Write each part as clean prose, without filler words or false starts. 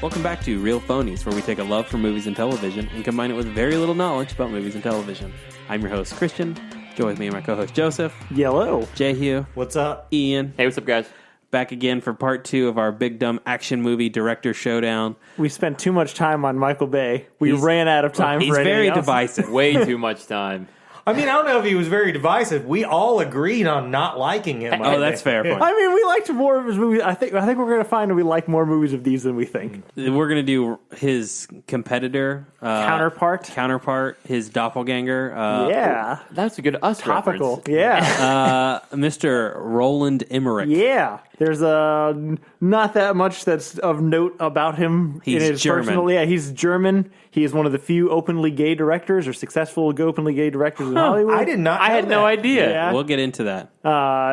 Welcome back to Real Phonies, where we take a love for movies and television and combine it with very little knowledge about movies and television. I'm your host, Christian. Join with me and my co-host, Joseph. Yellow. Jehu. What's up? Ian. Hey, what's up, guys? Back again for part 2 of our big dumb action movie director showdown. We spent too much time on Michael Bay. We ran out of time for anything He's very else. divisive. Way too much time. I mean, I don't know if he was very divisive. We all agreed on not liking him. Oh, that's fair point. I mean, we liked more of his movies. I think we're going to find that we like more movies of these than we think. We're going to do his competitor. Counterpart, his doppelganger. Yeah. That's a good us Topical. reference. Yeah. Mr. Roland Emmerich. Yeah. There's not that much that's of note about him. He's in his German. Personal, yeah, he's German. He is one of the few openly gay directors or successful openly gay directors in Hollywood. I did not know I had no that. idea. Yeah. We'll get into that.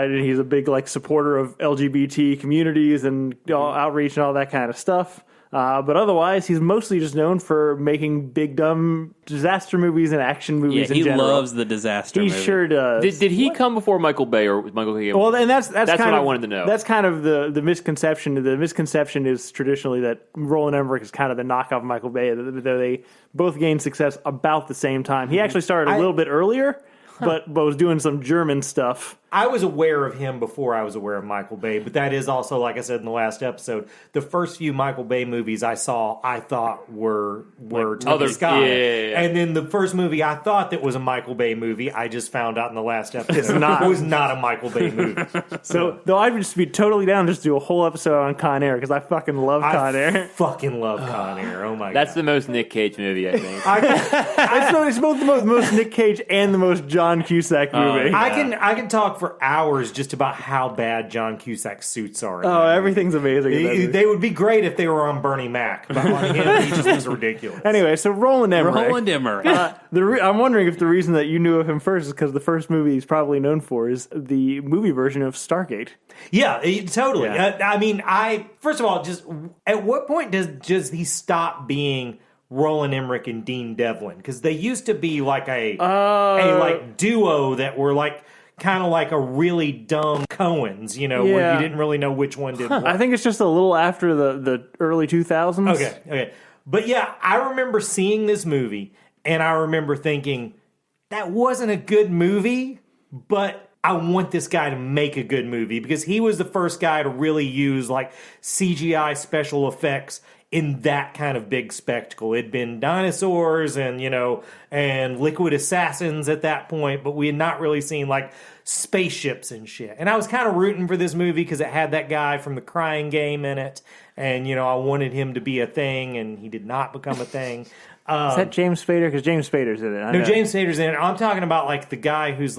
He's a big supporter of LGBT communities and outreach and all that kind of stuff. But otherwise, he's mostly just known for making big dumb disaster movies and action movies. He in general. loves the disaster He movie. sure does. Did he come before Michael Bay, or was Michael Bay? Well, and that's what kind of, I wanted to know. That's kind of the misconception. The misconception is traditionally that Roland Emmerich is kind of the knockoff of Michael Bay. They both gained success about the same time. He actually started a little bit earlier, but was doing some German stuff. I was aware of him before I was aware of Michael Bay, but that is also, like I said in the last episode, the first few Michael Bay movies I saw, I thought were Tony Scott. Yeah. And then the first movie I thought that was a Michael Bay movie, I just found out in the last episode was not a Michael Bay movie. So, though I'd just be totally down to just do a whole episode on Con Air, because I fucking love Con Air. Fucking love Con Air. Oh my god. That's the most Nick Cage movie, I think. It's both the most Nick Cage and the most John Cusack movie. I can talk for hours just about how bad John Cusack's suits are. Everything's amazing. in that movie. They would be great if they were on Bernie Mac, but on him, he just was ridiculous. Anyway, so Roland Emmerich. I'm wondering if the reason that you knew of him first is because the first movie he's probably known for is the movie version of Stargate. Yeah, totally. Yeah. First of all, just at what point does he stop being Roland Emmerich and Dean Devlin? Because they used to be like a duo that were kind of like a really dumb Coens, where you didn't really know which one did what. I think it's just a little after the early 2000s. Okay. But yeah, I remember seeing this movie, and I remember thinking, that wasn't a good movie, but I want this guy to make a good movie, because he was the first guy to really use CGI special effects in that kind of big spectacle. It'd been dinosaurs and liquid assassins at that point, but we had not really seen spaceships and shit. And I was kind of rooting for this movie because it had that guy from The Crying Game in it, and I wanted him to be a thing, and he did not become a thing. Is that James Spader? Because James Spader's in it. James Spader's in it. I'm talking about the guy who's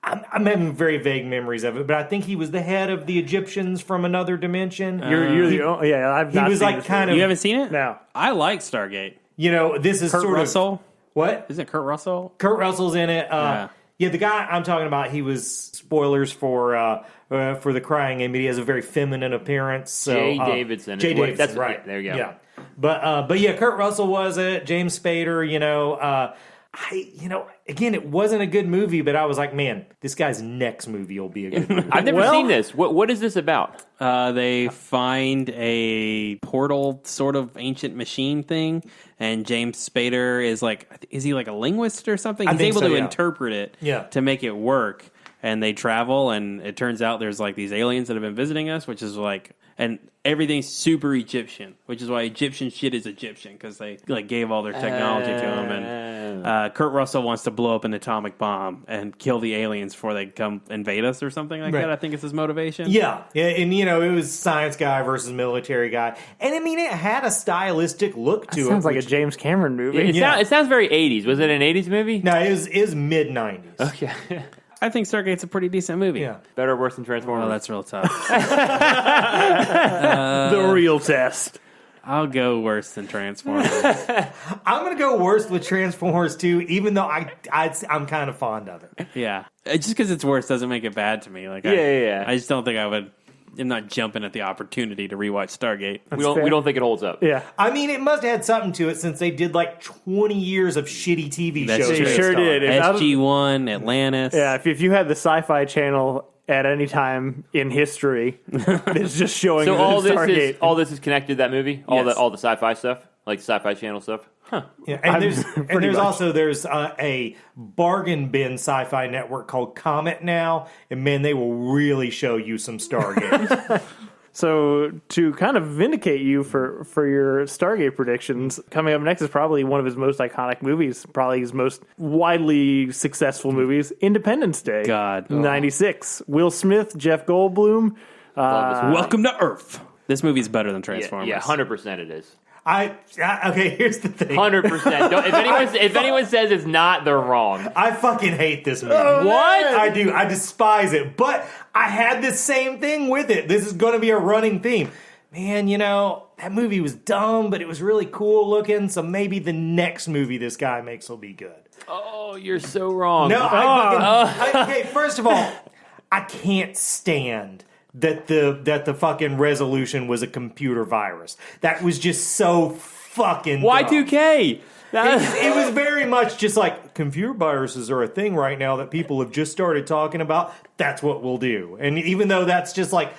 I'm having very vague memories of it, but I think he was the head of the Egyptians from another dimension. I've not seen this movie. You haven't seen it? No. I like Stargate. This is Kurt sort Russell? of what? Isn't it Kurt Russell? Kurt Russell's in it. Yeah, the guy I'm talking about, he was, spoilers for The Crying Game, but he has a very feminine appeance. So, Jay Davidson. Jay Davidson, That's right. There you go. Yeah. But yeah, Kurt Russell was it. James Spader, again, it wasn't a good movie, but I was like, man, this guy's next movie will be a good movie. I've never seen this. What is this about? They find a portal sort of ancient machine thing, and James Spader is he a linguist or something? He's able to interpret it to make it work. And they travel, and it turns out there's these aliens that have been visiting us, which is and everything's super Egyptian, which is why Egyptian shit is Egyptian, because they gave all their technology to them. And Kurt Russell wants to blow up an atomic bomb and kill the aliens before they come invade us or something like that. I think it's his motivation. Yeah, and it was science guy versus military guy, and it had a stylistic look to it. Sounds like a James Cameron movie. It sounds very 80s. Was it an 80s movie? No, it was mid 90s. Okay. I think Stargate's a pretty decent movie. Yeah. Better or worse than Transformers? Oh, that's real tough. The real test. I'll go worse than Transformers. I'm going to go worse with Transformers 2, even though I'm kind of fond of it. Yeah. Just because it's worse doesn't make it bad to me. I just don't think I would... I'm not jumping at the opportunity to rewatch Stargate. We don't think it holds up. Yeah. I mean, it must have had something to it since they did 20 years of shitty TV shows. They sure did. SG-1, Atlantis. Yeah, if you had the Sci-Fi Channel at any time in history. It's just showing So all Stargate. this is connected to that movie? All the sci-fi stuff? Like Sci-Fi Channel stuff? Huh. Yeah, and there's a bargain bin sci-fi network called Comet now, and man, they will really show you some Stargate. So to kind of vindicate you for your Stargate predictions, coming up next is probably one of his most iconic movies, probably his most widely successful movies, Independence Day. God. 96. Will Smith, Jeff Goldblum. Welcome to Earth. This movie's better than Transformers. Yeah, 100% it is. Okay, here's the thing. 100%. If anyone says it's not, they're wrong. I fucking hate this movie. What? I do. I despise it. But I had the same thing with it. This is going to be a running theme. Man, that movie was dumb, but it was really cool looking. So maybe the next movie this guy makes will be good. Oh, you're so wrong. No, okay, first of all, I can't stand that the fucking resolution was a computer virus. That was just so fucking dumb. Y2K. It was very much just like, computer viruses are a thing right now that people have just started talking about. That's what we'll do. And even though that's just like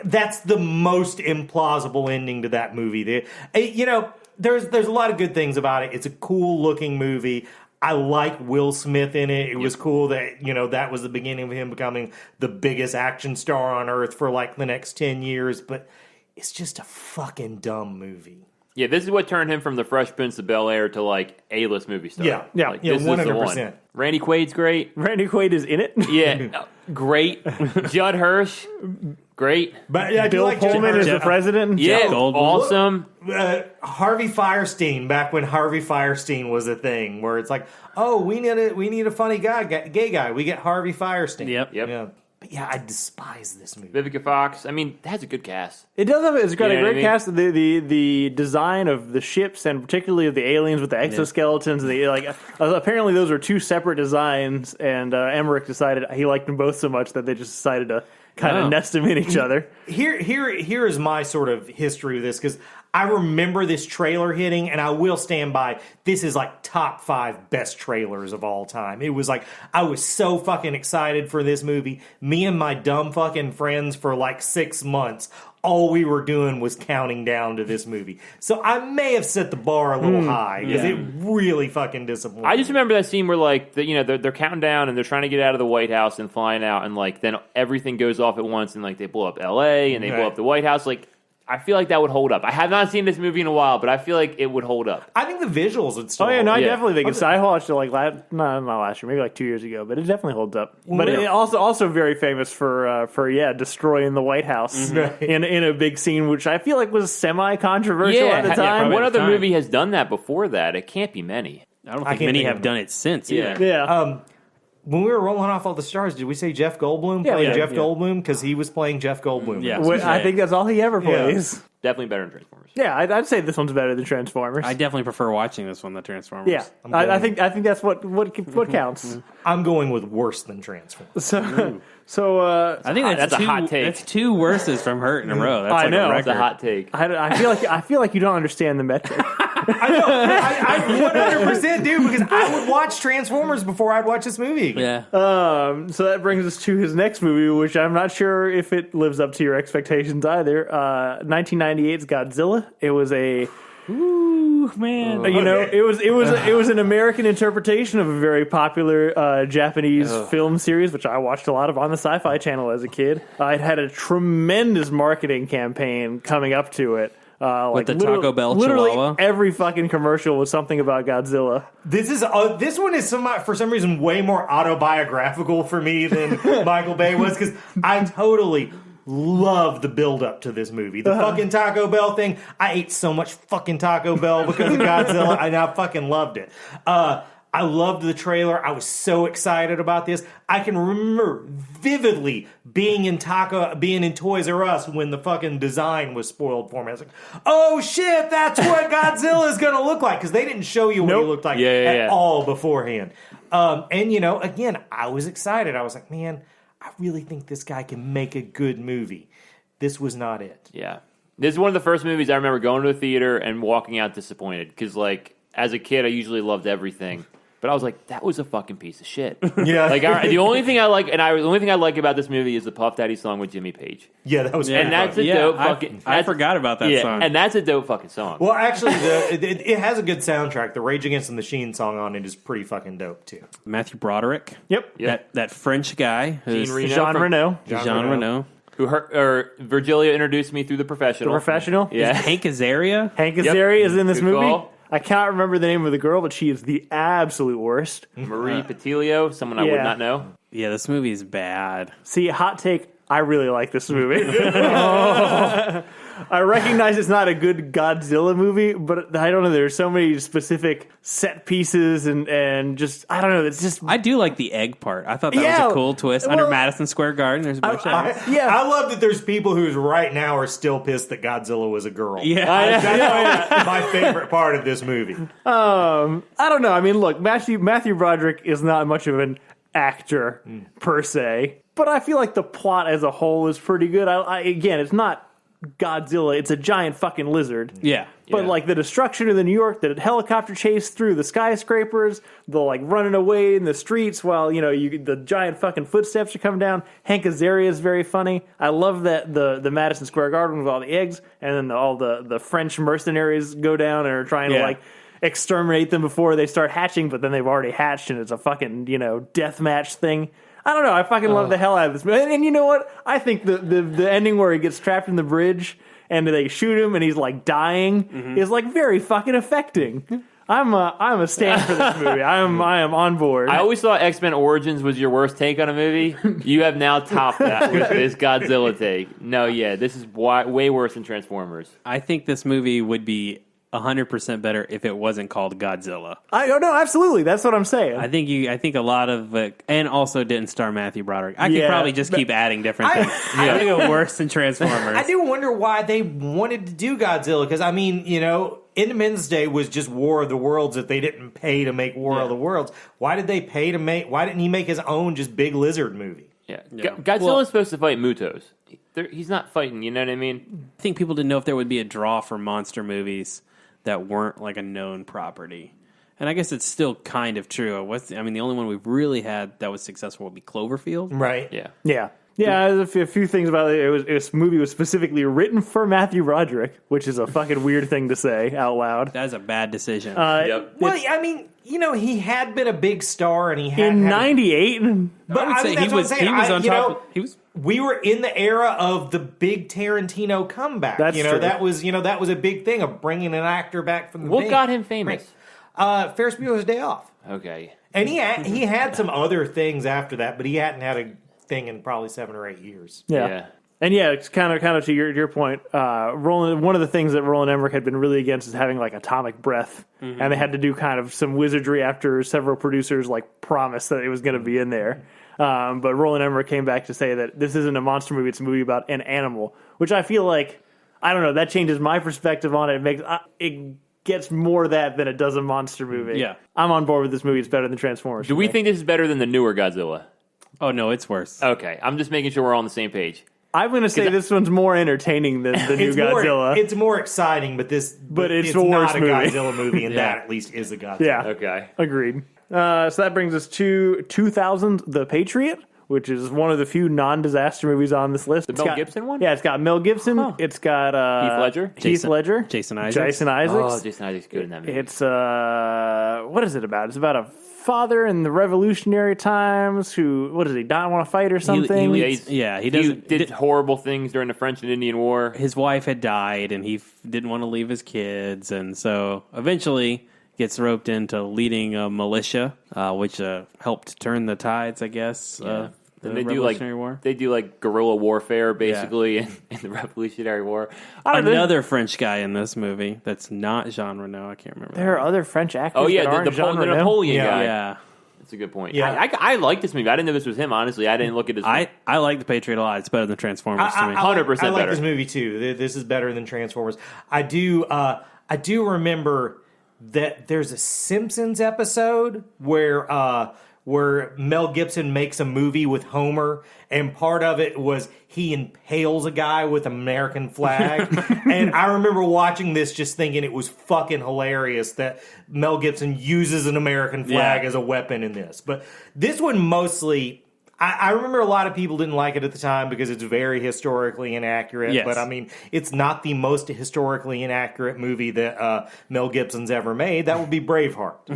that's the most implausible ending to that movie. There's a lot of good things about it. It's a cool looking movie. I like Will Smith in it. It was cool that, that was the beginning of him becoming the biggest action star on earth for like the next 10 years. But it's just a fucking dumb movie. Yeah, this is what turned him from the Fresh Prince of Bel-Air to like A-list movie star. Yeah, this is the 100%. one. Randy Quaid's great. Randy Quaid is in it? Yeah, great. Judd Hirsch, great. But I do Bill like Pullman is the president? Yeah, awesome. Harvey Firestein, back when Harvey Firestein was a thing, where it's like, oh, we need a funny gay guy. We get Harvey Firestein. Yep. Yeah. But yeah, I despise this movie. Vivica Fox. I mean, it has a good cast. It does have. It's got a great cast. I mean? The design of the ships and particularly of the aliens with the exoskeletons. And apparently those are two separate designs. And Emmerich decided he liked them both so much that they just decided to kind of nest them in each other. Here is my sort of history with this, because I remember this trailer hitting, and I will stand by, this is like top 5 best trailers of all time. It was like, I was so fucking excited for this movie. Me and my dumb fucking friends for like 6 months, all we were doing was counting down to this movie. So I may have set the bar a little high, because it really fucking disappointed. I just remember that scene where like they're counting down and they're trying to get out of the White House and flying out, and like then everything goes off at once, and like they blow up L.A. and they blow up the White House. Like, I feel like that would hold up. I have not seen this movie in a while, but I feel like it would hold up. I think the visuals would still. Oh yeah, no, I definitely think it's. I watched it like not last year, maybe like 2 years ago, but it definitely holds up. But it also very famous for destroying the White House in a big scene, which I feel like was semi controversial at the time. What other movie has done that before that? It can't be many. I don't think many have done it since. Yeah. When we were rolling off all the stars, did we say Jeff Goldblum played Jeff Goldblum? Because he was playing Jeff Goldblum. Yeah. I think that's all he ever plays. Definitely better than Transformers. Yeah, I'd say this one's better than Transformers. I definitely prefer watching this one than Transformers. Yeah, I think that's what counts. I'm going with worse than Transformers. So I think that's a hot take. That's 2 worses from Hurt in a row. That's I know. a That's a hot take. I feel like you don't understand the metric. I 100% do, because I would watch Transformers before I'd watch this movie again. Yeah. So that brings us to his next movie, which I'm not sure if it lives up to your expectations either. 1998's Godzilla. It was a it was an American interpretation of a very popular Japanese film series, which I watched a lot of on the Sci-Fi Channel as a kid. It had a tremendous marketing campaign coming up to it. With the Taco Bell literally Chihuahua? Every fucking commercial was something about Godzilla. This one is for some reason way more autobiographical for me than Michael Bay was, because I totally love the build up to this movie. The fucking Taco Bell thing. I ate so much fucking Taco Bell because of Godzilla. I fucking loved it. I loved the trailer. I was so excited about this. I can remember vividly being in Toys R Us when the fucking design was spoiled for me. I was like, oh shit, that's what Godzilla is going to look like. Because they didn't show you what he looked like at all beforehand. And, again, I was excited. I was like, man, I really think this guy can make a good movie. This was not it. Yeah. This is one of the first movies I remember going to a theater and walking out disappointed. Because, like, as a kid, I usually loved everything. But I was like, that was a fucking piece of shit. Yeah. Like the only thing I like, the only thing I like about this movie is the Puff Daddy song with Jimmy Page. Yeah, that was. And that's a dope fucking. I forgot about that song. And that's a dope fucking song. Well, actually, it has a good soundtrack. The Rage Against the Machine song on it is pretty fucking dope too. Matthew Broderick. Yep. That French guy. Jean Reno. Jean Reno. Who Virgilia introduced me through The Professional. The Professional? Yeah. Hank Azaria. Hank Azaria is in this Good movie. call. I can't remember the name of the girl, but she is the absolute worst. Marie Patilio, someone I would not know. Yeah, this movie is bad. See, hot take, I really like this movie. I recognize it's not a good Godzilla movie, but I don't know, there's so many specific set pieces and just, I don't know, it's just... I do like the egg part. I thought that was a cool twist. Under Madison Square Garden, there's a bunch of eggs. I love that there's people who right now are still pissed that Godzilla was a girl. Yeah. That's my favorite part of this movie. I don't know. I mean, look, Matthew Broderick is not much of an actor per se, but I feel like the plot as a whole is pretty good. Again, it's not Godzilla, it's a giant fucking lizard. Yeah. But like the destruction of the New York, the helicopter chase through the skyscrapers, the like running away in the streets while the giant fucking footsteps are coming down. Hank Azaria is very funny. I love that the Madison Square Garden with all the eggs, and then all the French mercenaries go down and are trying to like exterminate them before they start hatching, but then they've already hatched and it's a fucking death match thing. I don't know. I fucking love the hell out of this movie. And you know what? I think the ending where he gets trapped in the bridge and they shoot him and he's like dying is like very fucking affecting. I'm a stand for this movie. I am on board. I always thought X-Men Origins was your worst take on a movie. You have now topped that with this Godzilla take. No, this is way worse than Transformers. I think this movie would be 100% better if it wasn't called Godzilla. I don't know, absolutely. That's what I'm saying. I think a lot of and also didn't star Matthew Broderick. I could probably just keep adding different things. I think it worse than Transformers. I do wonder why they wanted to do Godzilla, because I mean, Independence Day was just War of the Worlds that they didn't pay to make War of the Worlds. Why did they pay to make? Why didn't he make his own just big lizard movie? Yeah. Godzilla's supposed to fight Mutos. He's not fighting. You know what I mean? I think people didn't know if there would be a draw for monster movies that weren't like a known property. And I guess it's still kind of true. The only one we've really had that was successful would be Cloverfield. Right. Yeah. There's a few things about it. This movie was specifically written for Matthew Broderick, which is a fucking weird thing to say out loud. That is a bad decision. Well, I mean, he had been a big star, and he had in '98. But I would say he was on top. We were in the era of the big Tarantino comeback. That's true. That was a big thing of bringing an actor back from the. What got him famous? Ferris Bueller's Day Off. Okay, and he had some other things after that, but he hadn't had a thing in probably 7 or 8 years. Yeah. And it's kind of to your point. Roland, one of the things that Roland Emmerich had been really against is having like atomic breath, and they had to do kind of some wizardry after several producers like promised that it was going to be in there. But Roland Emmerich came back to say that this isn't a monster movie; it's a movie about an animal, which I feel like I don't know. That changes my perspective on it. It gets more that than it does a monster movie. Yeah, I'm on board with this movie. It's better than Transformers. Do we think this is better than the newer Godzilla? Oh no, it's worse. Okay, I'm just making sure we're all on the same page. I'm going to say this one's more entertaining than the new Godzilla. It's more exciting, but it's not a Godzilla movie, and that at least is a Godzilla. Yeah. Okay. Agreed. So that brings us to 2000, The Patriot, which is one of the few non-disaster movies on this list. The Mel Gibson one? Yeah, it's got Mel Gibson. Huh. It's got Heath Ledger. Jason Isaacs. Oh, Jason Isaacs good in that movie. It's what is it about? It's about a father in the revolutionary times who, what does he, not want to fight or something? He did horrible things during the French and Indian War. His wife had died, and he didn't want to leave his kids, and so eventually gets roped into leading a militia, which helped turn the tides, I guess. Yeah. They do like guerrilla warfare basically in the Revolutionary War. Another French guy in this movie that's not Jean Reno. I can't remember. There are other French actors. Oh yeah, that aren't the Napoleon guy. Yeah, that's a good point. Yeah, I like this movie. I didn't know this was him. Honestly, I didn't look at his. I like The Patriot a lot. It's better than Transformers to me. 100% I like better. this movie too. This is better than Transformers. I do remember that there's a Simpsons episode where where Mel Gibson makes a movie with Homer, and part of it was he impales a guy with an American flag. And I remember watching this just thinking it was fucking hilarious that Mel Gibson uses an American flag as a weapon in this. But this one mostly... I remember a lot of people didn't like it at the time because it's very historically inaccurate. Yes. But, I mean, it's not the most historically inaccurate movie that Mel Gibson's ever made. That would be Braveheart.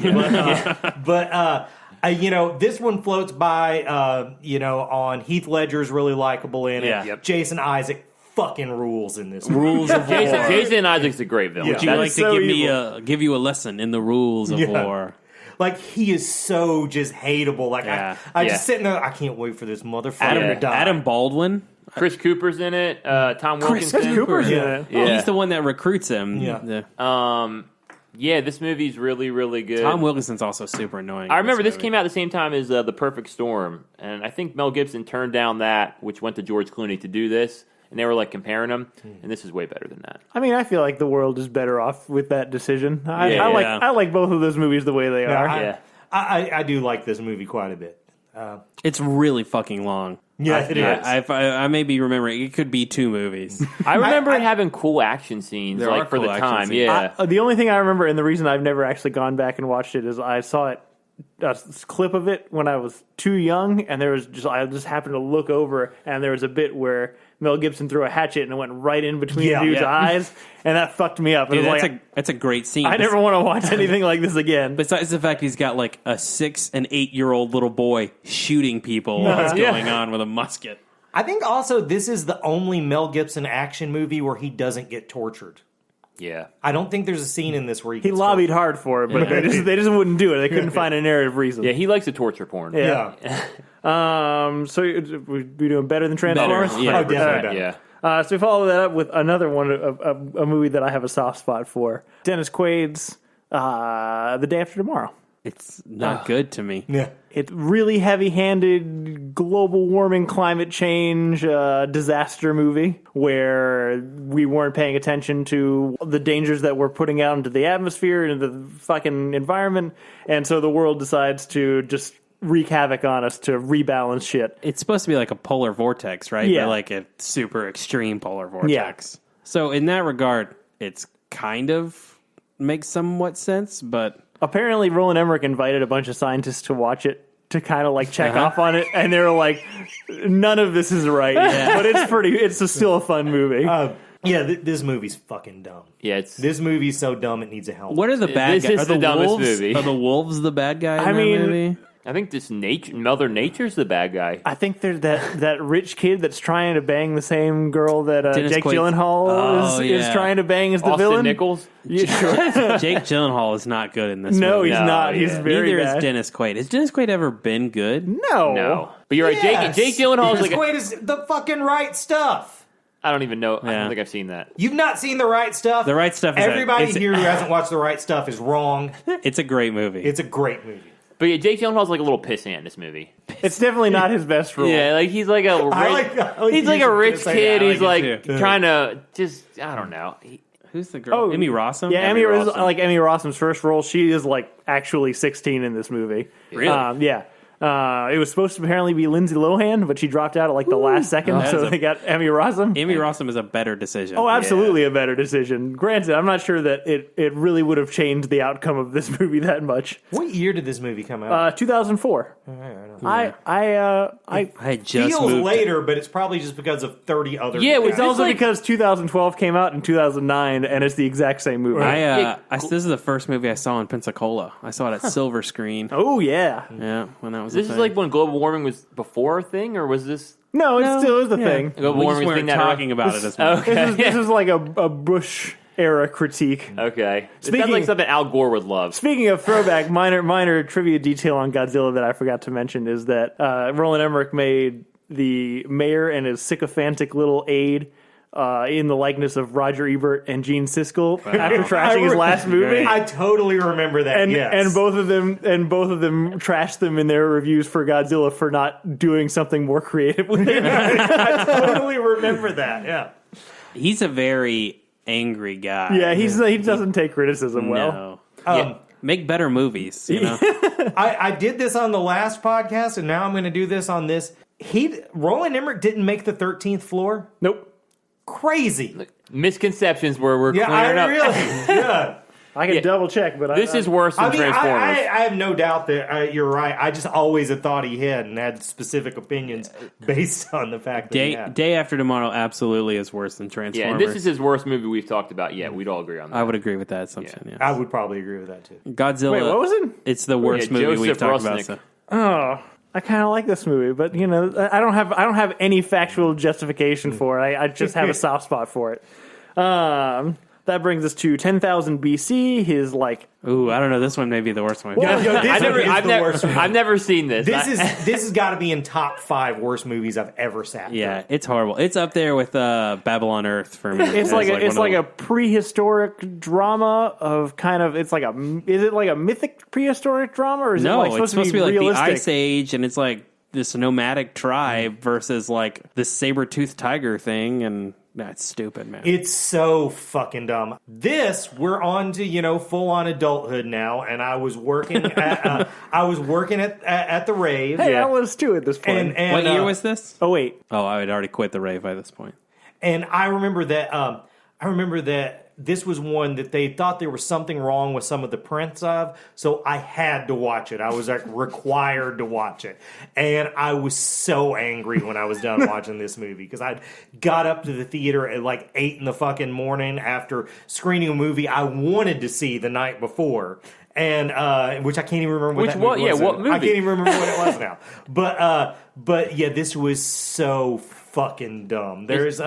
This one floats by, on Heath Ledger's really likable in it. Yeah. Yep. Jason Isaac fucking rules in this movie. Rules of war. Jason Isaac's a great villain. Would you like to give you a lesson in the rules of war? Like, he is so just hateable. Like, I just sitting there, I can't wait for this motherfucker to die. Adam Baldwin. Chris Cooper's in it. Tom Wilkinson. Chris Cooper's in it. Yeah. He's the one that recruits him. Yeah, this movie's really, really good. Tom Wilkinson's also super annoying. I remember this came out at the same time as The Perfect Storm, and I think Mel Gibson turned down that, which went to George Clooney to do this. And they were like comparing them, and this is way better than that. I mean, I feel like the world is better off with that decision. I like both of those movies the way they are. I do like this movie quite a bit. It's really fucking long. Yeah, it is. I may be remembering. It could be 2 movies. I remember it having cool action scenes, like for the time. The only thing I remember, and the reason I've never actually gone back and watched it, is I saw it. A clip of it when I was too young, and I just happened to look over, and there was a bit where Mel Gibson threw a hatchet and it went right in between the dude's eyes, and that fucked me up. That's a great scene. I never want to watch anything like this again. Besides the fact he's got like a 6 and 8-year-old little boy shooting people what's going on with a musket. I think also this is the only Mel Gibson action movie where he doesn't get tortured. Yeah. I don't think there's a scene in this where he lobbied hard for it, but they just wouldn't do it. They couldn't find a narrative reason. Yeah, he likes the torture porn. Yeah. So we doing better than Transformers? Better. Yeah. Definitely better. Yeah. So we follow that up with another one, a movie that I have a soft spot for. Dennis Quaid's The Day After Tomorrow. It's not good to me. Yeah. It's really heavy-handed global warming, climate change, disaster movie where we weren't paying attention to the dangers that we're putting out into the atmosphere and into the fucking environment. And so the world decides to just wreak havoc on us to rebalance shit. It's supposed to be like a polar vortex, right? Yeah. Or like a super extreme polar vortex. Yeah. So in that regard, it's kind of makes somewhat sense, but... Apparently, Roland Emmerich invited a bunch of scientists to watch it to kind of like check off on it, and they were like, "None of this is right," but it's still a fun movie. This movie's fucking dumb. Yeah, this movie's so dumb it needs a helmet. What are the bad guys? This is the dumbest movie. Are the wolves the bad guy in that movie? I think this Mother Nature's the bad guy. I think there's that rich kid that's trying to bang the same girl that Jake Gyllenhaal is trying to bang as the Austin villain. Nichols? Yeah, sure. Jake Gyllenhaal is not good in this movie. No, he's not. He's very Neither bad. is Dennis Quaid. Has Dennis Quaid ever been good? No. But you're right. Yes. Jake Gyllenhaal is like... Quaid is the fucking Right Stuff. I don't even know. I don't think I've seen that. You've not seen The Right Stuff? The Right Stuff is Everybody here who hasn't watched The Right Stuff is wrong. It's a great movie. It's a great movie. But yeah, Jake Gyllenhaal's like a little pissant in this movie. It's definitely not his best role. Yeah, like he's like a he's like a rich kid. He's like trying to just I don't know. Who's the girl? Emmy Rossum? Yeah, Emmy Rossum's first role. She is like actually 16 in this movie. Really? Yeah. It was supposed to apparently be Lindsay Lohan, but she dropped out at like the last second, so they got Emmy Rossum. Emmy Rossum is a better decision. Oh, absolutely a better decision. Granted, I'm not sure that it really would have changed the outcome of this movie that much. What year did this movie come out? 2004. I had just feels moved later, but it's probably just because of 30 other. Yeah, it's also because 2012 came out in 2009, and it's the exact same movie. This is the first movie I saw in Pensacola. I saw it at Silver Screen. Oh yeah, when that was. This is like when global warming was before a thing, or was this? No, it still is a thing. Global warming weren't talking about it as much. This is like a Bush era critique. Okay, it sounds like something Al Gore would love. Speaking of throwback, minor trivia detail on Godzilla that I forgot to mention is that Roland Emmerich made the mayor and his sycophantic little aide in the likeness of Roger Ebert and Gene Siskel after trashing his last movie. I totally remember that. And both of them trashed them in their reviews for Godzilla for not doing something more creative with it. I totally remember that. Yeah, he's a very angry guy. Yeah, he doesn't take criticism well. No. Make better movies, you know? I did this on the last podcast, and now I'm going to do this on this. Roland Emmerich didn't make the 13th floor? Nope. Crazy. Misconceptions we're clearing up. Yeah. I can double check, but this is worse than Transformers. I have no doubt that you're right. I just always had thought he had and had specific opinions based on the fact that he had. Day After Tomorrow absolutely is worse than Transformers. Yeah, and this is his worst movie we've talked about yet. We'd all agree on that. I would agree with that assumption, yeah. I would probably agree with that, too. Godzilla. Wait, what was it? It's the worst movie we've talked about. So. Oh, I kind of like this movie, but you know, I don't have any factual justification for it. I just have a soft spot for it. That brings us to 10,000 BC. His ooh, I don't know. This one may be the worst one. I've never seen this. This has got to be in top 5 worst movies I've ever sat through. Yeah, it's horrible. It's up there with Babylon Earth for me. It's like a prehistoric drama of kind of. Is it like a mythic prehistoric drama, or is it's supposed to be like realistic? the Ice Age, and it's like this nomadic tribe versus like this saber-toothed tiger thing, and. That's stupid, man. It's so fucking dumb. We're on to, full on adulthood now, and I was working at at the rave. Hey, I was too at this point. And what year was this? Oh wait. Oh, I had already quit the rave by this point. And I remember that this was one that they thought there was something wrong with some of the prints of, so I had to watch it. I was required to watch it. And I was so angry when I was done watching this movie because I got up to the theater at 8 in the fucking morning after screening a movie I wanted to see the night before. And which I can't even remember what movie was. What movie? I can't even remember what it was now. But yeah, this was so fucking dumb. There's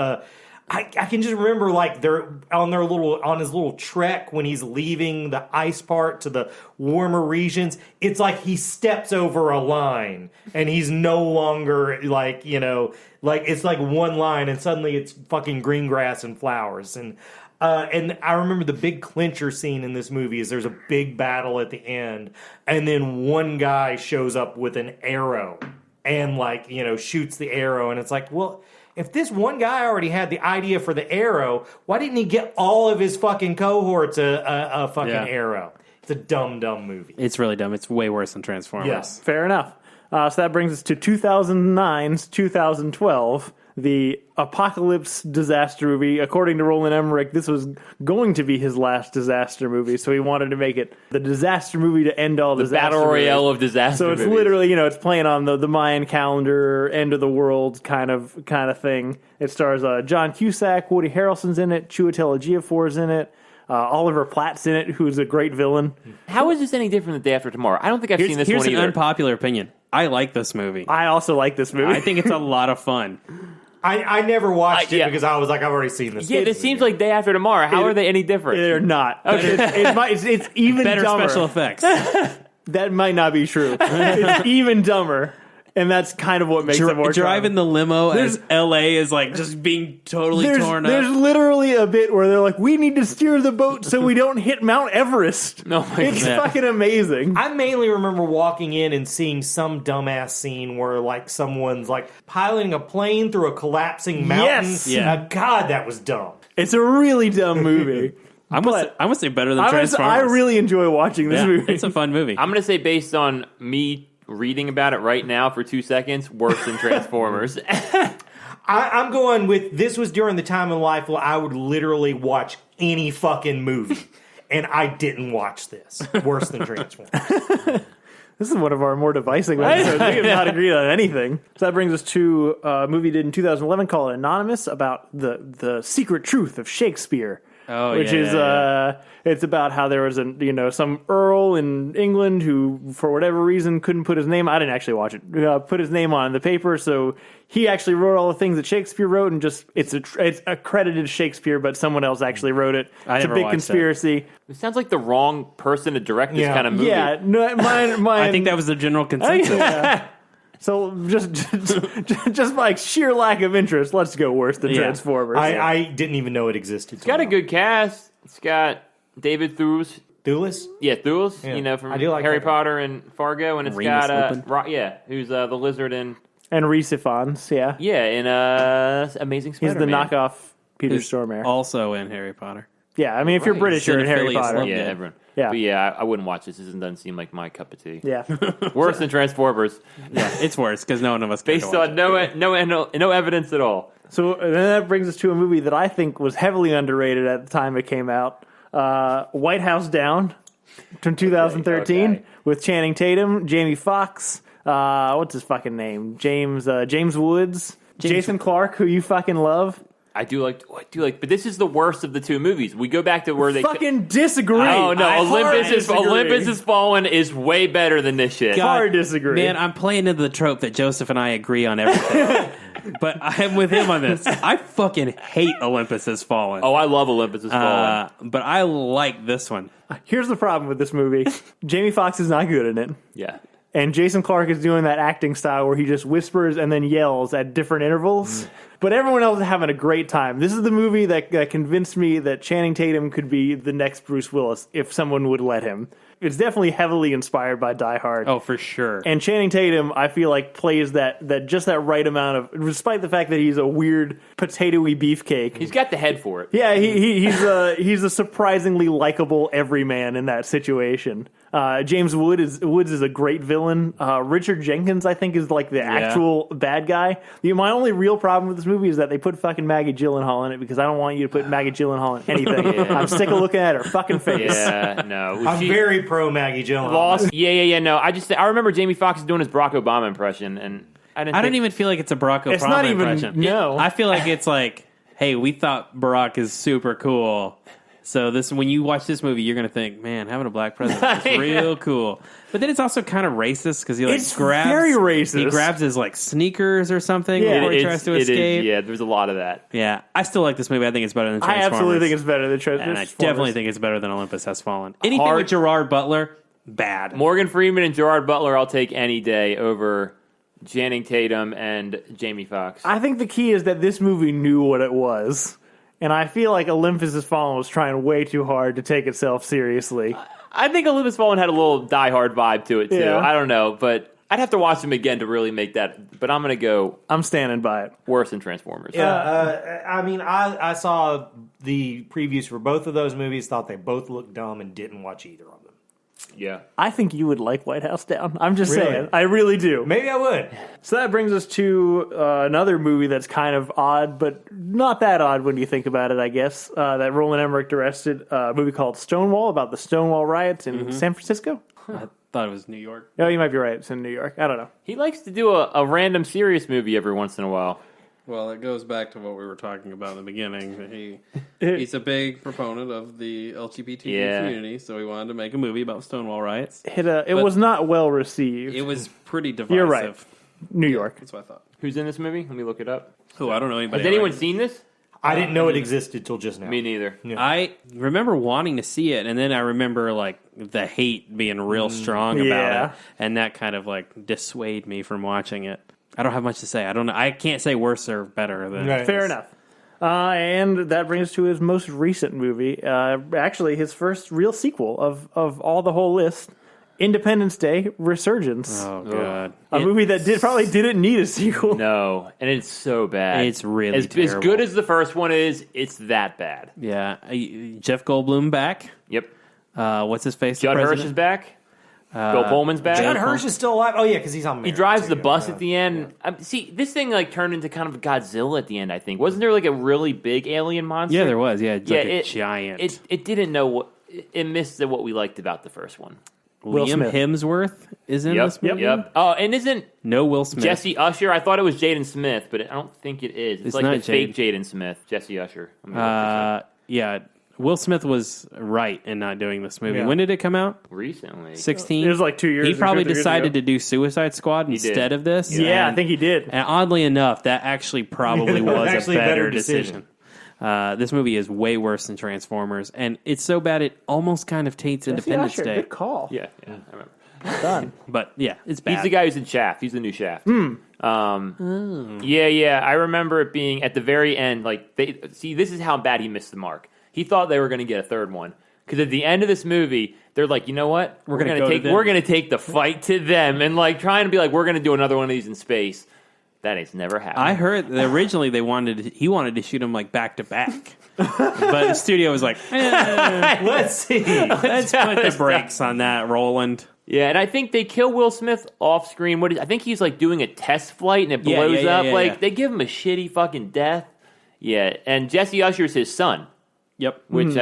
I can just remember they're on his little trek when he's leaving the ice part to the warmer regions. It's like he steps over a line and he's no longer it's like one line and suddenly it's fucking green grass and flowers. And I remember the big clincher scene in this movie is there's a big battle at the end, and then one guy shows up with an arrow and shoots the arrow, and it's like, well, if this one guy already had the idea for the arrow, why didn't he get all of his fucking cohorts a fucking arrow? It's a dumb movie. It's really dumb. It's way worse than Transformers. Yes, fair enough. So that brings us to 2009's 2012, the apocalypse disaster movie. According to Roland Emmerich, this was going to be his last disaster movie, so he wanted to make it the disaster movie to end all disaster battle royale movies. of disaster So it's movies. literally, it's playing on the Mayan calendar, end of the world kind of thing. It stars John Cusack, Woody Harrelson's in it, Chiwetel Ejiofor's in it. Oliver Platt's in it, who's a great villain. How is this any different than Day After Tomorrow? I don't think I've seen this one either. Here's an unpopular opinion. I like this movie. I also like this movie. I think it's a lot of fun. I never watched it because I was like, I've already seen this. Yeah, this seems like Day After Tomorrow. How are they any different? They're not. Okay. It's even better dumber. Special effects. That might not be true. It's even dumber. And that's kind of what makes it more driving the limo as LA is just being totally torn up. There's literally a bit where they're like, we need to steer the boat so we don't hit Mount Everest. No, it's fucking amazing. I mainly remember walking in and seeing some dumbass scene where someone's piloting a plane through a collapsing mountain. Yes. Yeah. God, that was dumb. It's a really dumb movie. I must say better than Transformers. I really enjoy watching this movie. It's a fun movie. I'm going to say based on me reading about it right now for 2 seconds, worse than Transformers. I'm going with, this was during the time in life where I would literally watch any fucking movie, and I didn't watch this. Worse than Transformers. This is one of our more divisive episodes. We have not agreed on anything. So that brings us to a movie did in 2011 called Anonymous, about the secret truth of Shakespeare. Which is it's about how there was some earl in England who, for whatever reason, couldn't put his name. I didn't actually watch it. Put his name on the paper, so he actually wrote all the things that Shakespeare wrote, and it's accredited Shakespeare, but someone else actually wrote it. It's a big conspiracy. It sounds like the wrong person to direct this kind of movie. Yeah, no, mine. I think that was the general consensus. So just like sheer lack of interest, let's go worse than Transformers. I didn't even know it existed. It's got a good cast. It's got David Thewlis. Yeah, Thewlis. Yeah. From Harry Potter and Fargo, and it's Remus got who's the lizard in Rhys Ifans, in Amazing Spider-Man. He's the knockoff Peter Stormare, also in Harry Potter. Yeah, I mean, if you're British, you're in Harry Potter. Yeah, everyone. Yeah. But yeah, I wouldn't watch this. This doesn't seem like my cup of tea. Yeah. Worse than Transformers. Yeah, it's worse because no one of us can Based on no evidence at all. So then that brings us to a movie that I think was heavily underrated at the time it came out. White House Down from 2013 with Channing Tatum, Jamie Foxx, what's his fucking name? James Woods, Jason Clarke, who you fucking love. I do like, but this is the worst of the two movies. We go back to where they fucking disagree. Oh no, Olympus Has Fallen is way better than this shit. Hard disagree. Man, I'm playing into the trope that Joseph and I agree on everything. But I am with him on this. I fucking hate Olympus Has Fallen. Oh, I love Olympus Has Fallen. But I like this one. Here's the problem with this movie. Jamie Foxx is not good in it. Yeah. And Jason Clarke is doing that acting style where he just whispers and then yells at different intervals. But everyone else is having a great time. This is the movie that convinced me that Channing Tatum could be the next Bruce Willis if someone would let him. It's definitely heavily inspired by Die Hard. Oh, for sure. And Channing Tatum, I feel like, plays that just that right amount of, despite the fact that he's a weird potatoey beefcake. He's got the head for it. Yeah, he's a surprisingly likable everyman in that situation. James Woods is a great villain. Richard Jenkins, I think, is like the actual bad guy. My only real problem with this movie is that they put fucking Maggie Gyllenhaal in it because I don't want you to put Maggie Gyllenhaal in anything. Yeah. I'm sick of looking at her fucking face. Yeah, no. I'm very pro Maggie Gyllenhaal. Lost. Yeah. No, I remember Jamie Foxx doing his Barack Obama impression, and I don't even feel like it's a Barack Obama It's not even, impression. no. I feel like it's like, hey, we thought Barack is super cool. So when you watch this movie, you're going to think, man, having a black president is real cool. But then it's also kind of racist because he grabs very racist. He grabs his sneakers or something before he tries to escape. Yeah, there's a lot of that. Yeah, I still like this movie. I think it's better than Transformers. I absolutely think it's better than Transformers. And I definitely think it's better than Olympus Has Fallen. Anything with Gerard Butler, bad. Morgan Freeman and Gerard Butler, I'll take any day over Channing Tatum and Jamie Foxx. I think the key is that this movie knew what it was. And I feel like Olympus Has Fallen was trying way too hard to take itself seriously. I think Olympus Has Fallen had a little Die Hard vibe to it, too. Yeah. I don't know, but I'd have to watch them again to really make that. But I'm going to go... I'm standing by it. Worse than Transformers. Yeah, I mean, I saw the previews for both of those movies, thought they both looked dumb, and didn't watch either of them. Yeah. I think you would like White House Down. I'm just Really? saying. I really do. Maybe I would. So that brings us to another movie that's kind of odd, but not that odd when you think about it, I guess. That Roland Emmerich directed a movie called Stonewall about the Stonewall riots in San Francisco. I thought it was New York. Oh, you might be right. It's in New York. I don't know. He likes to do a random serious movie every once in a while. Well, it goes back to what we were talking about in the beginning. He's a big proponent of the LGBT community, so he wanted to make a movie about Stonewall riots. It was not well received. It was pretty divisive. You're right. New York. That's what I thought. Who's in this movie? Let me look it up. Oh, I don't know anybody. Has anyone seen this? I didn't know it existed till just now. Me neither. Yeah. I remember wanting to see it, and then I remember like the hate being real strong about it, and that kind of like dissuaded me from watching it. I don't have much to say. I don't know. I can't say worse or better than Right. Fair enough. And that brings us to his most recent movie. Actually, his first real sequel of all the whole list. Independence Day: Resurgence. Oh god, A movie that probably didn't need a sequel. No, and it's so bad. It's really as terrible. good as the first one is. It's that bad. Yeah, Jeff Goldblum back. Yep. What's his face? Judd Hirsch is back. Bill Pullman's back. Judd Hirsch is still alive. Oh yeah, because he's on. He drives the bus at the end. See, this thing like turned into kind of Godzilla at the end. I think wasn't there like a really big alien monster? Yeah, there was. Yeah, like a giant. It didn't know what it missed what we liked about the first one. Will Liam Smith. Hemsworth is in this movie. Yep. Oh, and isn't No Will Smith. Jesse Usher? I thought it was Jaden Smith, but I don't think it is. It's like not the fake Jaden Smith, Jesse Usher. Let me look this up. Yeah, Will Smith was right in not doing this movie. Yeah. When did it come out? Recently. 16. It was like 2 years. He probably 2 years decided ago. to do Suicide Squad instead of this. Yeah, I think he did. And oddly enough, that actually probably was Actually a a better better decision. decision. This movie is way worse than Transformers, and it's so bad it almost kind of taints Independence Usher, Day. Good call. Yeah, I remember. Done. But yeah, it's bad. He's the guy who's in Shaft. He's the new Shaft. Yeah. I remember it being at the very end. Like, this is how bad he missed the mark. He thought they were going to get a third one because at the end of this movie, they're like, you know what? We're going to take the fight to them, and like trying to be like, we're going to do another one of these in space. That has never happened. I heard that originally he wanted to shoot them like back to back. But the studio was like, let's see. Let's put the brakes on that, Roland. Yeah, and I think they kill Will Smith off screen. I think he's like doing a test flight and it blows up. They give him a shitty fucking death. Yeah, and Jesse Usher's his son. Yep. Which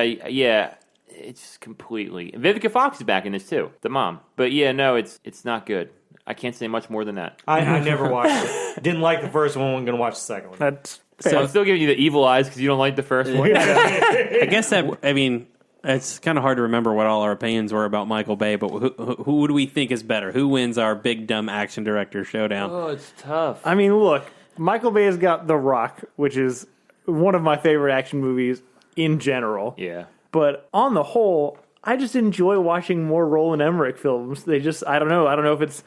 it's completely. Vivica Fox is back in this too, the mom. But yeah, no, it's not good. I can't say much more than that. I never watched it. Didn't like the first one. I'm going to watch the second one. That's so I'm still giving you the evil eyes because you don't like the first one. I guess it's kind of hard to remember what all our opinions were about Michael Bay, but who do we think is better? Who wins our big dumb action director showdown? Oh, it's tough. I mean, look, Michael Bay has got The Rock, which is one of my favorite action movies in general. Yeah. But on the whole, I just enjoy watching more Roland Emmerich films. I don't know if it's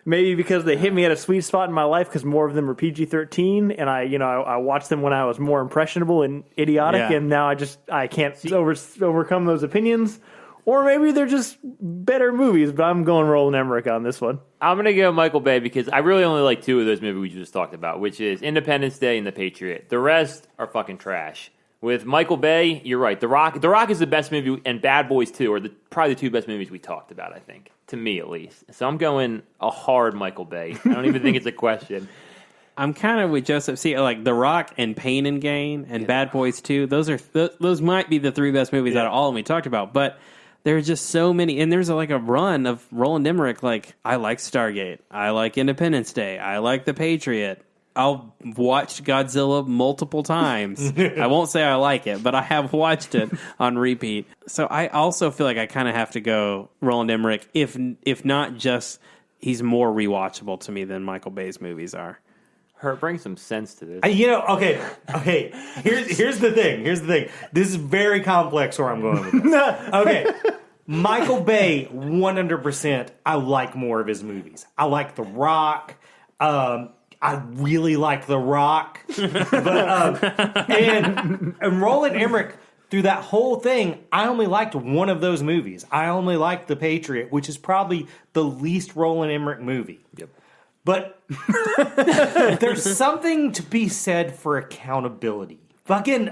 maybe because they hit me at a sweet spot in my life because more of them are PG-13, and I watched them when I was more impressionable and idiotic, and now I can't overcome those opinions. Or maybe they're just better movies, but I'm going Roland Emmerich on this one. I'm going to go Michael Bay because I really only like two of those movies we just talked about, which is Independence Day and The Patriot. The rest are fucking trash. With Michael Bay, you're right. The Rock is the best movie, and Bad Boys 2 are probably the two best movies we talked about, I think. To me, at least. So I'm going a hard Michael Bay. I don't even think it's a question. I'm kind of with Joseph. See, like The Rock and Pain and Gain and Bad Boys 2, those might be the three best movies out of all of them we talked about, but there's just so many, and there's a run of Roland Emmerich. Like, I like Stargate, I like Independence Day, I like The Patriot. I'll watch Godzilla multiple times. I won't say I like it, but I have watched it on repeat. So I also feel like I kind of have to go Roland Emmerich, if not just he's more rewatchable to me than Michael Bay's movies are. Bring some sense to this. Okay. Here's the thing. This is very complex where I'm going with this. Okay. Michael Bay, 100%, I like more of his movies. I like The Rock. I really like The Rock. But, and Roland Emmerich, through that whole thing, I only liked one of those movies. I only liked The Patriot, which is probably the least Roland Emmerich movie. Yep. But there's something to be said for accountability. Fucking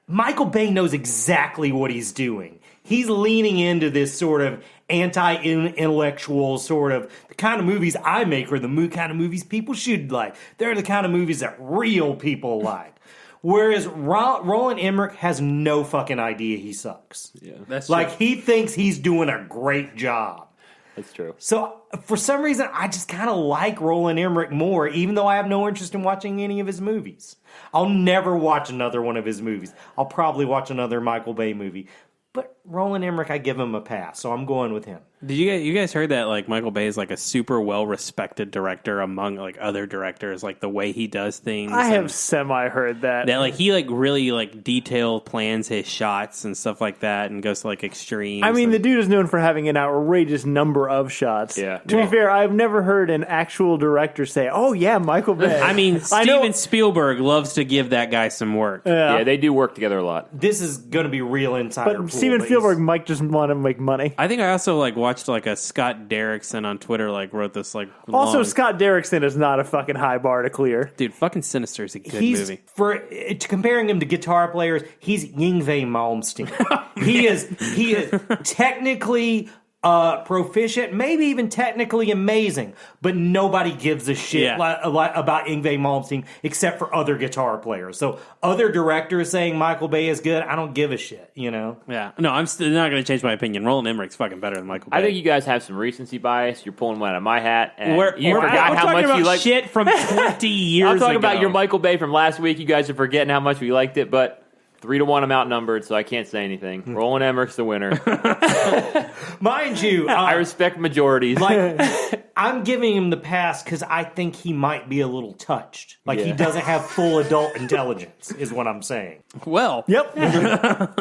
Michael Bay knows exactly what he's doing. He's leaning into this sort of anti-intellectual sort of the kind of movies I make are the kind of movies people should like. They're the kind of movies that real people like. Whereas Roland Emmerich has no fucking idea he sucks. Yeah, that's like true. He thinks he's doing a great job. That's true. So for some reason, I just kind of like Roland Emmerich more, even though I have no interest in watching any of his movies. I'll never watch another one of his movies. I'll probably watch another Michael Bay movie. But Roland Emmerich, I give him a pass, so I'm going with him. Did you guys heard that like Michael Bay is like a super well respected director among like other directors, like the way he does things? I have semi heard that. That like he like really like detail plans his shots and stuff like that, and goes to like extremes. I mean, the dude is known for having an outrageous number of shots. Yeah. To be fair, I've never heard an actual director say, "Oh yeah, Michael Bay." I mean, Steven Spielberg loves to give that guy some work. Yeah, they do work together a lot. This is going to be real insider. But Steven Spielberg might just want to make money. I think I also like watched like a Scott Derrickson on Twitter like wrote this like also long... Scott Derrickson is not a fucking high bar to clear. Dude, fucking Sinister is a good movie. For comparing him to guitar players, he's Yngwie Malmsteen. He is technically proficient, maybe even technically amazing, but nobody gives a shit about Yngwie Malmsteen except for other guitar players. So other directors saying Michael Bay is good, I don't give a shit, you know? Yeah. No, I'm still not going to change my opinion. Roland Emmerich's fucking better than Michael Bay. I think you guys have some recency bias. You're pulling one out of my hat. And you we're forgot how much you like shit from 20 years ago. I'm talking about your Michael Bay from last week. You guys are forgetting how much we liked it, but 3-1, I'm outnumbered, so I can't say anything. Roland Emmerich's the winner. Mind you, I respect majorities. Like, I'm giving him the pass because I think he might be a little touched. Like, he doesn't have full adult intelligence, is what I'm saying. Well. Yep.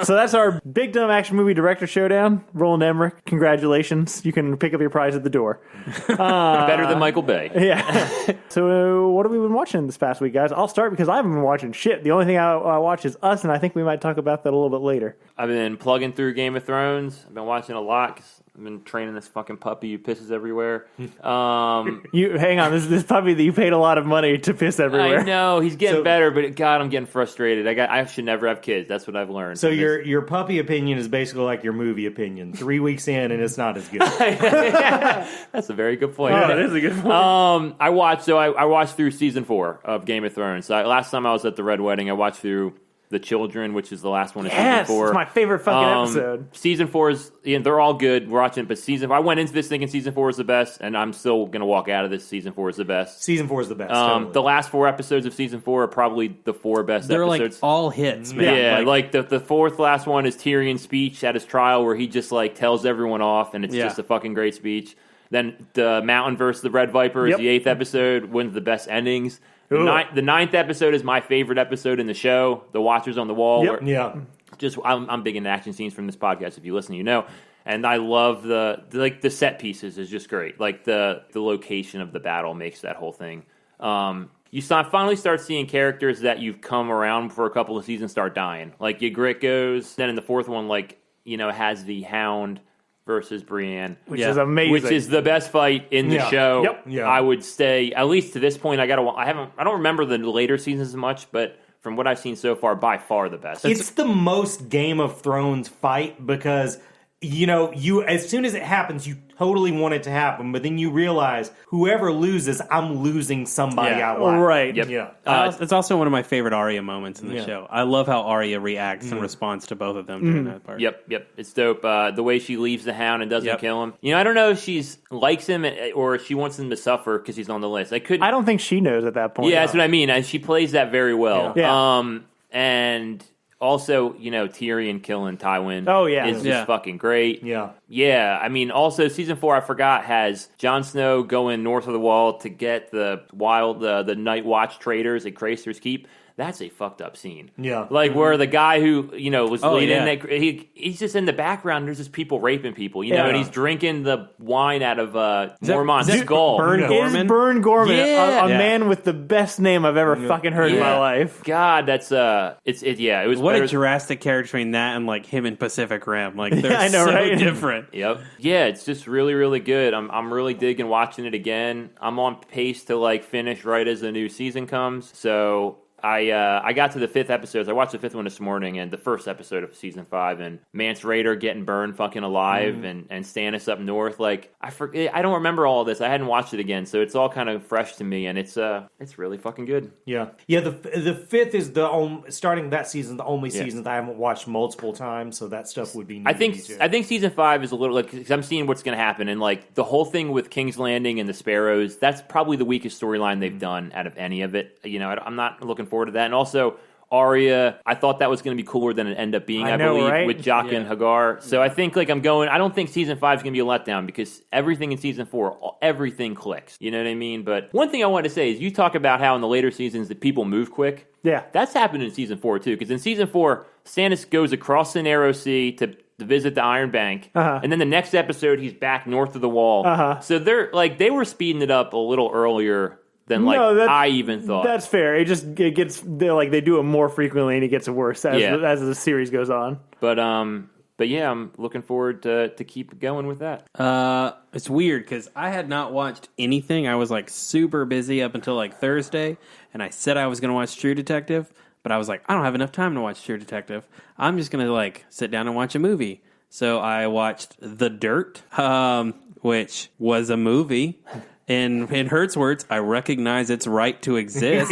So that's our big dumb action movie director showdown. Roland Emmerich, congratulations. You can pick up your prize at the door. Better than Michael Bay. Yeah. So what have we been watching this past week, guys? I'll start because I haven't been watching shit. The only thing I watch is Us, and I think we might talk about that a little bit later. I've been plugging through Game of Thrones. I've been watching a lot 'cause I've been training this fucking puppy who pisses everywhere. You hang on, this puppy that you paid a lot of money to piss everywhere. I know he's getting better, but God, I'm getting frustrated. I should never have kids. That's what I've learned. So your puppy opinion is basically like your movie opinion. 3 weeks in, and it's not as good. That's a very good point. Oh, that is a good point. I watched through season 4 of Game of Thrones. Last time I was at the Red Wedding, I watched through The Children, which is the last one of season 4. It's my favorite fucking episode. Season 4 is, they're all good. We're watching, but I went into this thinking season 4 is the best, and I'm still going to walk out of this. Season 4 is the best. Season 4 is the best. Totally. The last 4 episodes of season 4 are probably the 4 best They're episodes. They're like all hits, man. Yeah, like the fourth last one is Tyrion's speech at his trial where he just like tells everyone off, and it's just a fucking great speech. Then the Mountain versus the Red Viper is the 8th episode, one of the best endings. The 9th episode is my favorite episode in the show, The Watchers on the Wall. I'm big into action scenes from this podcast. If you listen, you know. And I love the set pieces is just great. Like the location of the battle makes that whole thing. You finally start seeing characters that you've come around for a couple of seasons start dying. Like Ygritte goes. Then in the 4th one, it has the Hound versus Brienne, which is amazing. Which is the best fight in the show. Yep. Yeah. I would say, at least to this point, I don't remember the later seasons as much, but from what I've seen so far, by far the best. It's the most Game of Thrones fight because you as soon as it happens, you totally want it to happen, but then you realize whoever loses, I'm losing somebody outright. Right. Yep. Yeah. It's also one of my favorite Arya moments in the show. I love how Arya reacts in response to both of them during that part. Yep. It's dope. The way she leaves the Hound and doesn't kill him. I don't know if she likes him or she wants him to suffer because he's on the list. I don't think she knows at that point. Yeah, that's what I mean. And she plays that very well. Yeah. And also, Tyrion killing Tywin is just fucking great. Yeah. Yeah, I mean, also, season 4, I forgot, has Jon Snow going north of the Wall to get the Night Watch traders at Craster's Keep. That's a fucked up scene. Yeah. Like, where the guy who, was leading, he's just in the background, there's just people raping people, and he's drinking the wine out of Mormont's skull. Burn Gorman? It's Burn Gorman, Yeah. a man with the best name I've ever fucking heard in my life. God, that's, it was What better. a drastic character between that and, him in Pacific Rim. They're I know, so right? different. Yep. Yeah, it's just really, really good. I'm really digging watching it again. I'm on pace to finish right as the new season comes. So I got to the 5th episode. I watched the 5th one this morning, and the first episode of season 5, and Mance Rayder getting burned fucking alive, and Stannis up north. I don't remember all of this. I hadn't watched it again, so it's all kind of fresh to me, and it's really fucking good. Yeah. The 5th is starting that season, the only season that I haven't watched multiple times, so that stuff would be new. I think season 5 is a little because I'm seeing what's going to happen, and the whole thing with King's Landing and the Sparrows. That's probably the weakest storyline they've done out of any of it. I'm not looking forward to that. And also Arya, I thought that was going to be cooler than it ended up being, I believe, right? With Jaqen and Hagar. So I think I don't think season 5 is going to be a letdown because everything in season 4, everything clicks. You know what I mean? But one thing I wanted to say is you talk about how in the later seasons that people move quick. Yeah. That's happened in season 4 too, because in season 4, Stannis goes across the Narrow Sea to visit the Iron Bank, and then the next episode he's back north of the Wall. So they were speeding it up a little earlier than I even thought. That's fair. It gets they do it more frequently, and it gets worse as the series goes on. But yeah, I'm looking forward to keep going with that. It's weird because I had not watched anything. I was super busy up until Thursday, and I said I was going to watch True Detective, but I was I don't have enough time to watch True Detective. I'm just going to sit down and watch a movie. So I watched The Dirt, which was a movie. In Hurt's words, I recognize its right to exist.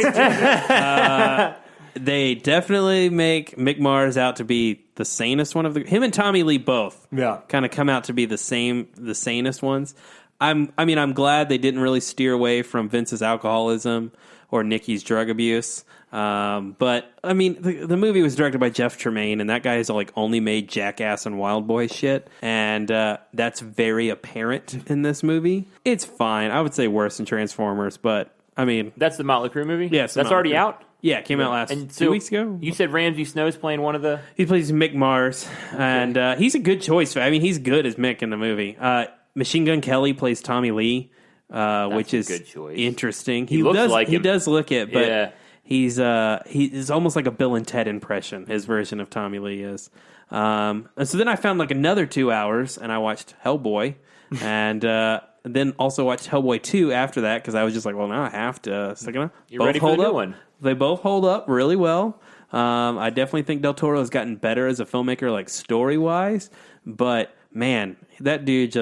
They definitely make Mick Mars out to be the sanest one of him and Tommy Lee both. Yeah, kind of come out to be the sanest ones. I'm glad they didn't really steer away from Vince's alcoholism or Nikki's drug abuse. But the movie was directed by Jeff Tremaine, and that guy has only made Jackass and Wild Boy shit, and that's very apparent in this movie. It's fine. I would say worse than Transformers, but that's the Motley Crue movie. Yes, that's already out. Yeah, it came out 2 weeks ago. You said Ramsey Snow's playing one of the. He plays Mick Mars, and he's a good choice. He's good as Mick in the movie. Machine Gun Kelly plays Tommy Lee, which is a good choice. Interesting. He looks like him. He does look it, but. Yeah. He's almost like a Bill and Ted impression. His version of Tommy Lee is. And so then I found like another 2 hours, and I watched Hellboy, and then also watched Hellboy 2 after that because I was just like, well, now I have to. So, you ready for the new one? They both hold up really well. I definitely think Del Toro has gotten better as a filmmaker, like story-wise, but man, that dude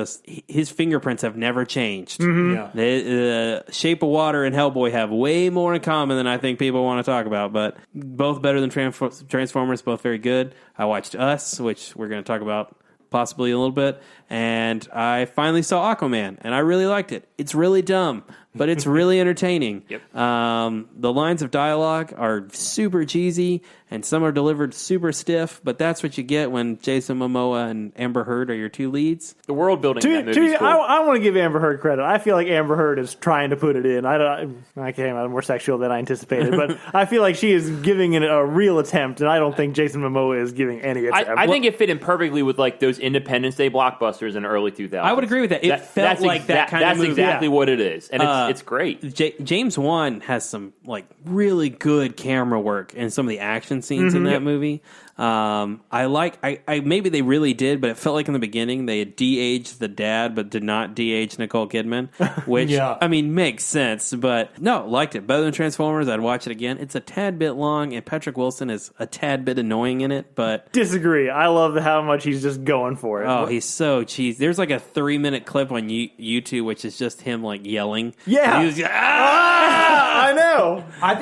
his fingerprints have never changed. Mm-hmm. Yeah. The Shape of Water and Hellboy have way more in common than I think people want to talk about, but both better than Transformers, both very good. I watched Us, which we're going to talk about possibly a little bit, and I finally saw Aquaman, and I really liked it. It's really dumb, but it's really entertaining. Yep. The lines of dialogue are super cheesy, and some are delivered super stiff, but that's what you get when Jason Momoa and Amber Heard are your two leads. The world building in that movie is cool. I want to give Amber Heard credit. I feel like Amber Heard is trying to put it in. I came out more sexual than I anticipated, but I feel like she is giving it a real attempt, and I don't think Jason Momoa is giving any attempt. I think it fit in perfectly with like those Independence Day blockbusters in the early 2000s. I would agree with that. It felt like that kind of movie. That's exactly what it is, and it's great. James Wan has some like really good camera work in some of the action scenes in that movie. I maybe they really did, but it felt like in the beginning they had de-aged the dad, but did not de-age Nicole Kidman, which I mean makes sense. But no, liked it better than Transformers. I'd watch it again. It's a tad bit long, and Patrick Wilson is a tad bit annoying in it. But disagree. I love how much he's just going for it. Oh, he's so cheesy. There's like a 3-minute clip on YouTube, which is just him like yelling. Yeah, I know. I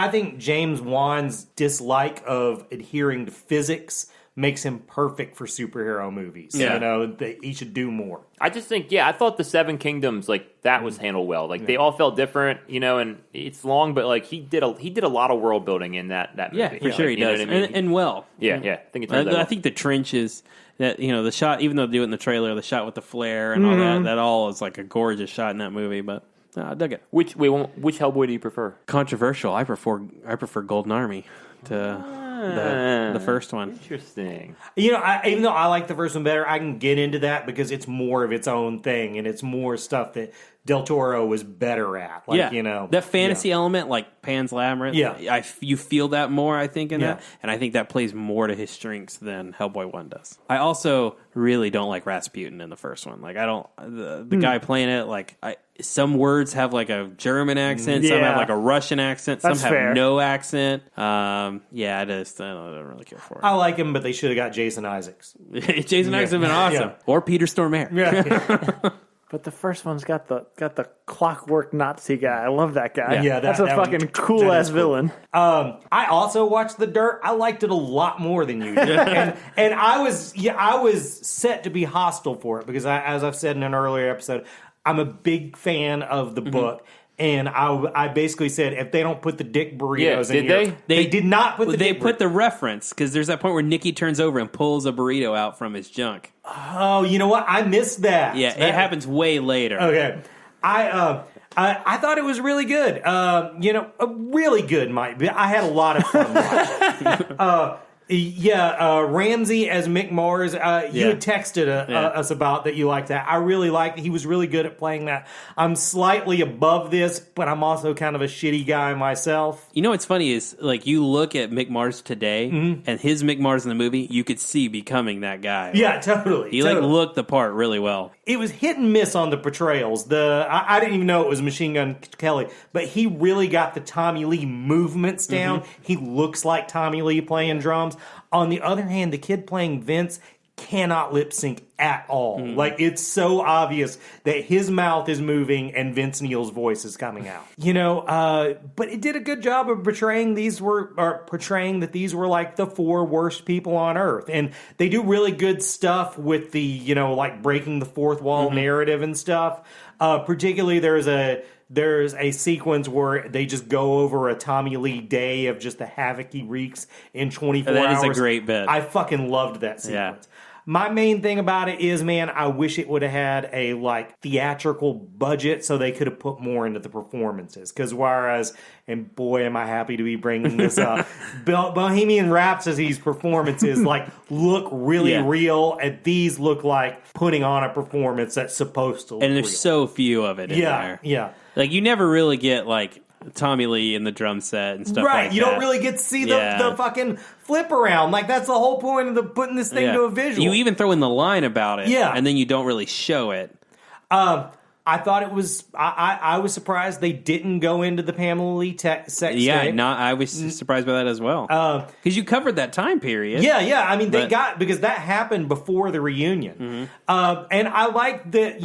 think James Wan's dislike of adhering to physics makes him perfect for superhero movies. Yeah. You know, he should do more. I just think, I thought the Seven Kingdoms, like, that was handled well. Like, they all felt different, you know, and it's long, but, like, he did a lot of world building in that movie. Yeah, for sure he does. What I mean? And well. Yeah. I think it's I think the trenches, that you know, the shot, even though they do it in the trailer, the shot with the flare and all that all is, like, a gorgeous shot in that movie, but I dug it. Which Hellboy do you prefer? Controversial. I prefer Golden Army to the first one. Interesting. You know, even though I like the first one better, I can get into that because it's more of its own thing and it's more stuff that Del Toro was better at. Like, you know, that fantasy element, like Pan's Labyrinth. Yeah, you feel that more, I think, in that, and I think that plays more to his strengths than Hellboy 1 does. I also really don't like Rasputin in the first one. Like, I don't the guy playing it. Like, some words have like a German accent, some have like a Russian accent, some have no accent. I don't really care for it. I like him, but they should have got Jason Isaacs. Jason Isaacs would have been awesome, or Peter Stormare. Yeah. But the first one's got the clockwork Nazi guy. I love that guy. Yeah, that's a fucking cool ass villain. I also watched The Dirt. I liked it a lot more than you did, and I was set to be hostile for it because as I've said in an earlier episode, I'm a big fan of the book. And I basically said, if they don't put the dick burritos in here, they did not put the They put the reference, because there's that point where Nicky turns over and pulls a burrito out from his junk. Oh, you know what? I missed that. Yeah, it happens way later. Okay. I thought it was really good. Really good, Mike. I had a lot of fun watching it. Ramsey as Mick Mars. You had texted us about that you liked that. I really liked it. He was really good at playing that. I'm slightly above this, but I'm also kind of a shitty guy myself. You know what's funny is, like, you look at Mick Mars today, and his Mick Mars in the movie, you could see becoming that guy. Yeah, totally. He looked the part really well. It was hit and miss on the portrayals. I didn't even know it was Machine Gun Kelly, but he really got the Tommy Lee movements down. He looks like Tommy Lee playing drums. On the other hand, the kid playing Vince cannot lip sync at all. Like, it's so obvious that his mouth is moving and Vince Neil's voice is coming out. You know, but it did a good job of portraying that these were like the 4 worst people on Earth. And they do really good stuff with the, you know, like breaking the fourth wall narrative and stuff. Particularly there's a sequence where they just go over a Tommy Lee day of just the havoc he wreaks in 24 hours. That is a great bit. I fucking loved that sequence. My main thing about it is, man, I wish it would have had a, like, theatrical budget so they could have put more into the performances. Because whereas, and boy, am I happy to be bringing this up, Bohemian Rhapsody's performances, like, look really real, and these look like putting on a performance that's supposed to look and there's real. so few of it in there. Yeah. Like, you never really get, like, Tommy Lee in the drum set and stuff like that. Right, you don't really get to see the fucking flip around. Like, that's the whole point of putting this thing to a visual. You even throw in the line about it, yeah, and then you don't really show it. I thought it was. I was surprised they didn't go into the Pamela Lee sex tape. I was surprised by that as well. Because you covered that time period. Yeah. I mean, because that happened before the reunion. And I like that.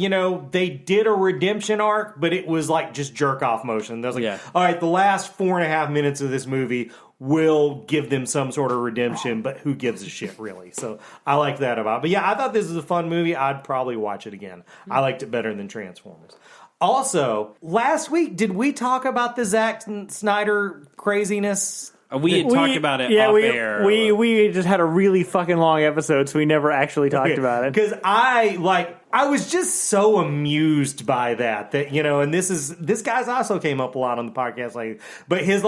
They did a redemption arc, but it was like just jerk off motion. That was like, all right, the last 4.5 minutes of this movie will give them some sort of redemption, but who gives a shit, really? So I like that about it. But yeah, I thought this was a fun movie. I'd probably watch it again. I liked it better than Transformers. Also, last week, did we talk about the Zack Snyder craziness? We had talked about it off air. We just had a really fucking long episode, so we never actually talked about it. Because I was just so amused by that, and this guy's also came up a lot on the podcast, but his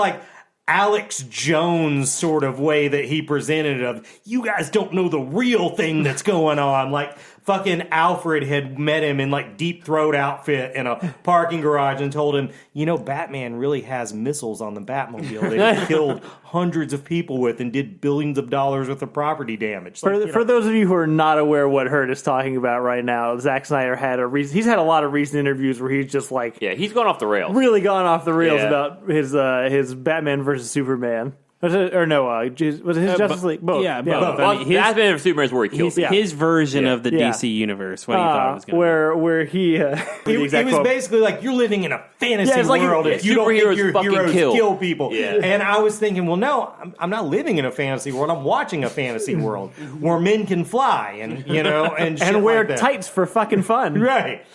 Alex Jones sort of way that he presented it of, you guys don't know the real thing that's going on. Like, fucking Alfred had met him in Deep Throat outfit in a parking garage and told him, Batman really has missiles on the Batmobile that he killed hundreds of people with and did billions of dollars worth of property damage. For those of you who are not aware what Hurt is talking about right now, Zack Snyder had he's had a lot of recent interviews where he's just he's gone off the rails. Really gone off the rails about his Batman versus Superman. Was it his Justice League? Both. Yeah, both. I mean, Batman vs Superman is where he kills his version of the DC universe. What he thought it was going to be. Where he... it was basically you're living in a fantasy world if you don't think your heroes kill people. Yeah. And I was thinking, well, no, I'm not living in a fantasy world. I'm watching a fantasy world where men can fly and and wear tights for fucking fun. Right.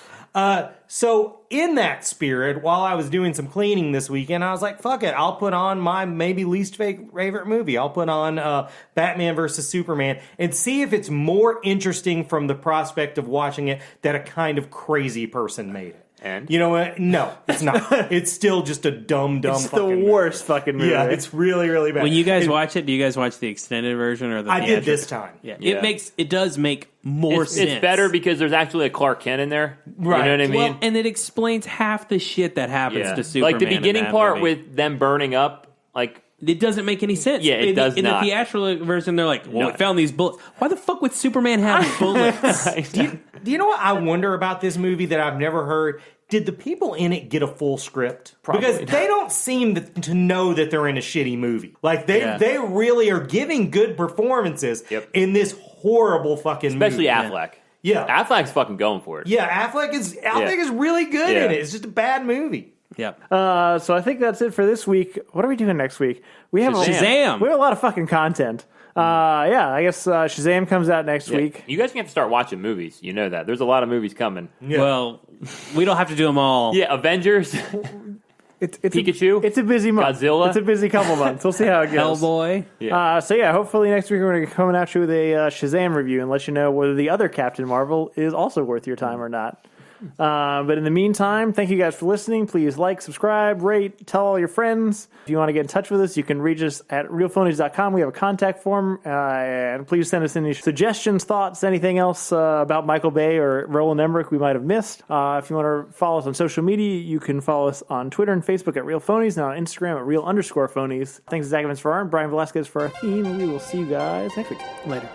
So in that spirit, while I was doing some cleaning this weekend, I was like, fuck it, I'll put on my maybe least favorite movie. I'll put on Batman versus Superman and see if it's more interesting from the prospect of watching it that a kind of crazy person made it. And? You know what? No, it's not. It's still just a dumb it's fucking the worst fucking movie. Yeah, it's really, really bad. When you guys watch it, do you guys watch the extended version or the I did this time. Yeah. It does make more sense. It's better because there's actually a Clark Kent in there. Right. You know what I mean? Well, and it explains half the shit that happens to Superman. Like the beginning part movie. with them burning up, it doesn't make any sense. Yeah, it does not. In the theatrical version, they're like, well, it found these bullets. Why the fuck would Superman have bullets? Do you know what I wonder about this movie that I've never heard? Did the people in it get a full script? Probably. Because they don't seem to know that they're in a shitty movie. They really are giving good performances in this horrible fucking movie. Especially Affleck. Yeah. Affleck's fucking going for it. Yeah, Affleck is really good in it. It's just a bad movie. Yeah. So I think that's it for this week. What are we doing next week? We have Shazam. We have a lot of fucking content. I guess Shazam comes out next week. You guys can have to start watching movies. You know that. There's a lot of movies coming. Yeah. Well, we don't have to do them all. Yeah, Avengers. It's Pikachu. It's a busy month. Godzilla. It's a busy couple months. We'll see how it goes. Hellboy. Yeah. Hopefully next week we're going to come at you with a Shazam review and let you know whether the other Captain Marvel is also worth your time or not. But in the meantime, thank you guys for listening. Please like, subscribe, rate, tell all your friends. If you want to get in touch with us, you can reach us at realphonies.com. We have a contact form, and please send us any suggestions, thoughts, anything else about Michael Bay or Roland Emmerich we might have missed. If you want to follow us on social media, you can follow us on Twitter and Facebook at Real Phonies and on Instagram at Real_Phonies. Thanks to Zach Evans for our and Brian Velasquez for our theme. We will see you guys next week. Later.